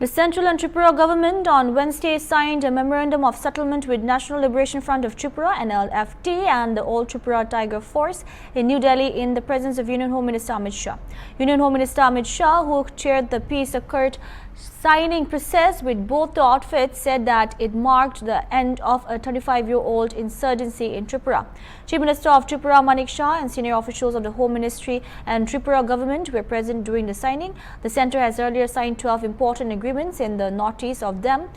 The Central and Tripura government on Wednesday signed a memorandum of settlement with National Liberation Front of Tripura (NLFT) and the All Tripura Tiger Force in New Delhi in the presence of Union Home Minister Amit Shah. Union Home Minister Amit Shah, who chaired the peace accord signing process with both the outfits, said that it marked the end of a 35-year-old insurgency in Tripura. Chief Minister of Tripura Manik Shah and senior officials of the Home Ministry and Tripura government were present during the signing. The centre has earlier signed 12 important agreements in the northeast. Of them,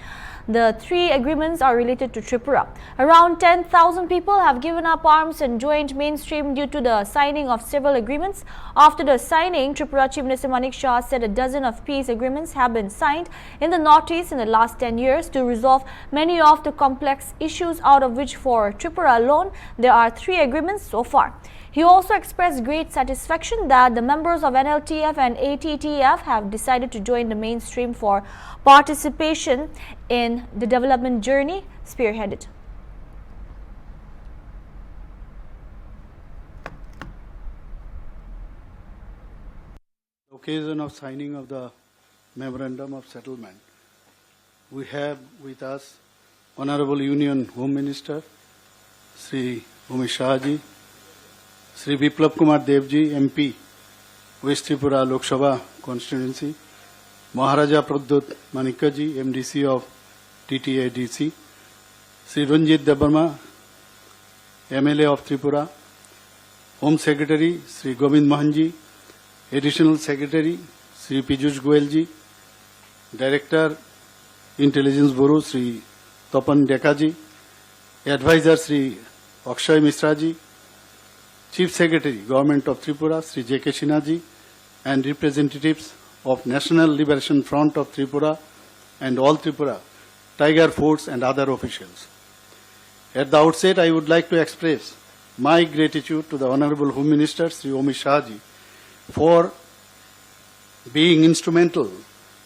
the 3 agreements are related to Tripura. Around 10,000 people have given up arms and joined mainstream due to the signing of several agreements. After the signing, Tripura Chief Minister Manik Shah said a dozen of peace agreements have been signed in the northeast in the last 10 years to resolve many of the complex issues, out of which for Tripura alone there are 3 agreements so far. He also expressed great satisfaction that the members of NLTF and ATTF have decided to join the mainstream for participation in the development journey spearheaded. Occasion of signing of the Memorandum of Settlement, we have with us Honorable Union Home Minister Sri Amit Shah ji, Sri Biplab Kumar Dev ji, MP, West Tripura Lok Sabha constituency, Maharaja Pradyut Manika ji, MDC of TTADC, Sri Ranjit Debarma, MLA of Tripura, Home Secretary Sri Govind Mohan ji, Additional Secretary Sri Piyush Goyal ji, Director Intelligence Bureau Sri Tapan Deka ji, Advisor Sri Akshay Misra ji, Chief Secretary Government of Tripura Sri J.K. Sinha ji, and representatives of National Liberation Front of Tripura and All Tripura Tiger Force and other officials. At the outset, I would like to express my gratitude to the Honorable Home Minister Sri Amit Shah ji for being instrumental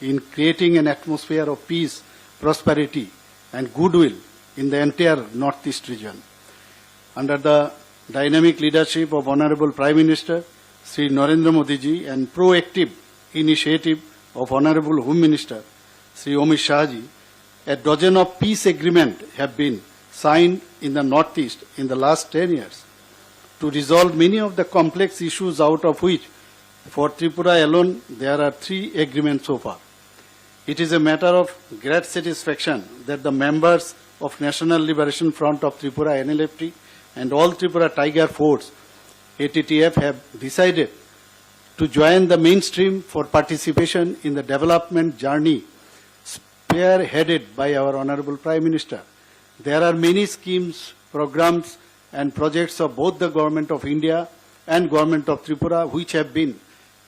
in creating an atmosphere of peace, prosperity and goodwill in the entire Northeast region. Under the dynamic leadership of Honorable Prime Minister Sri Narendra Modi ji and proactive initiative of Honorable Home Minister Sri Amit Shah ji, a dozen of peace agreements have been signed in the Northeast in the last 10 years to resolve many of the complex issues, out of which for Tripura alone there are 3 agreements so far. It is a matter of great satisfaction that the members of National Liberation Front of Tripura NLFT and All Tripura Tiger Force ATTF have decided to join the mainstream for participation in the development journey spearheaded by our Honorable Prime Minister. There are many schemes, programs and projects of both the Government of India and Government of Tripura which have been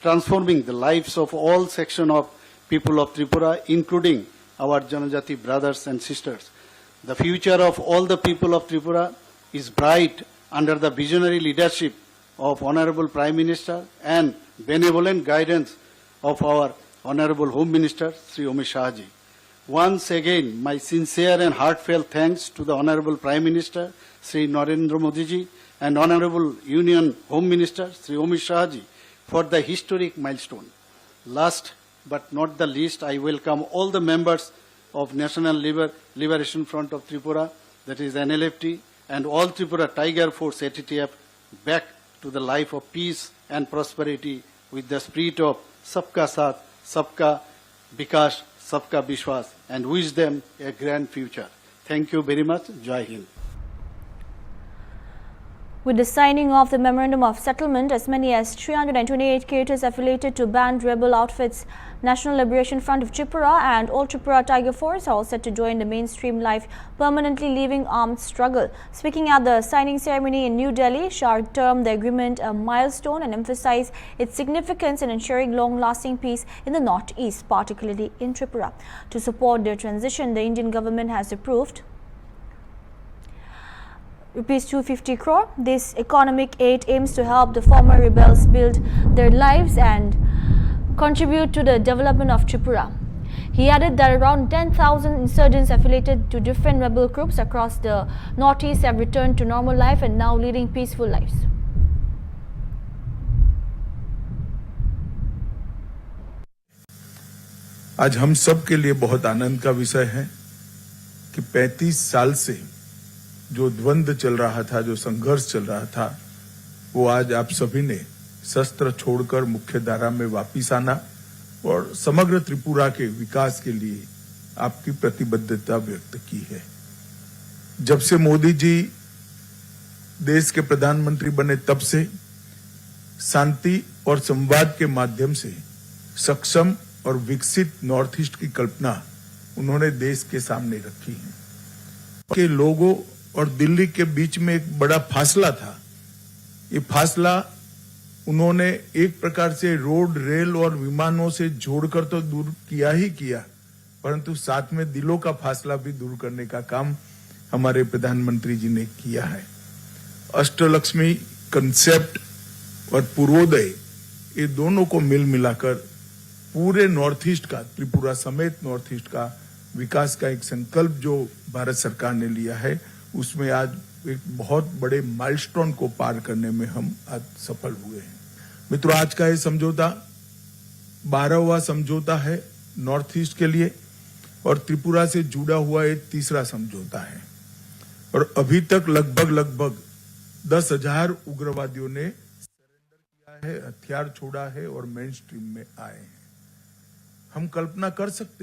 transforming the lives of all sections of people of Tripura, including our Janajati brothers and sisters. The future of all the people of Tripura is bright under the visionary leadership of Honorable Prime Minister and benevolent guidance of our Honorable Home Minister Sri Amit Shah ji. Once again, my sincere and heartfelt thanks to the Honorable Prime Minister Sri Narendra Modi ji and Honorable Union Home Minister Sri Amit Shah ji for the historic milestone. Last but not the least, I welcome all the members of National Liberation Front of Tripura, that is NLFT, and All Tripura Tiger Force ATTF back to the life of peace and prosperity with the spirit of Sabka Saath, Sabka Vikas, Sabka Vishwas, and wish them a grand future. Thank you very much. Jai Hind. With the signing of the Memorandum of Settlement, as many as 328 cadres affiliated to banned rebel outfits National Liberation Front of Tripura and All Tripura Tiger Force are all set to join the mainstream life, permanently leaving armed struggle. Speaking at the signing ceremony in New Delhi, Shah termed the agreement a milestone and emphasized its significance in ensuring long-lasting peace in the northeast, particularly in Tripura. To support their transition, the Indian government has approved Rs 250 crore. This economic aid aims to help the former rebels build their lives and contribute to the development of Tripura. He added that around 10,000 insurgents affiliated to different rebel groups across the northeast have returned to normal life and now leading peaceful lives. आज हम सब के लिए बहुत आनंद का विषय है कि 35 साल से जो द्वंद्व चल रहा था, जो संघर्ष चल रहा था, वो आज आप सभी ने शस्त्र छोड़कर मुख्य धारा में वापिस आना और समग्र त्रिपुरा के विकास के लिए आपकी प्रतिबद्धता व्यक्त की है। जब से मोदी जी देश के प्रधानमंत्री बने तब से शांति और संवाद के माध्यम से सक्षम और विकसित नॉर्थ ईस्ट की कल्पना उन्होंने देश के सामने रखी है। के लोगों और दिल्ली के बीच में एक बड़ा फासला था। ये फासला उन्होंने एक प्रकार से रोड, रेल और विमानों से जोड़कर तो दूर किया ही किया, परंतु साथ में दिलों का फासला भी दूर करने का काम हमारे प्रधानमंत्री जी ने किया है। अष्टलक्ष्मी कंसेप्ट और पूर्वोदय, ये दोनों को मिल मिलाकर पूरे नॉर्थ ईस्ट का, त्रिपुरा समेत नॉर्थ ईस्ट का विकास का एक संकल्प जो भारत सरकार ने लिया है, उसमें आज एक बहुत बड़े माइलस्टोन को पार करने में हम आज सफल हुए हैं। मित्रों, आज का ये समझौता 12वां समझौता है नॉर्थ ईस्ट के लिए और त्रिपुरा से जुड़ा हुआ एक तीसरा समझौता है और अभी तक लगभग 10,000 उग्रवादियों ने सरेंडर किया है, हथियार छोड़ा है और मेन स्ट्रीम में आए हैं। हम कल्पना कर सकते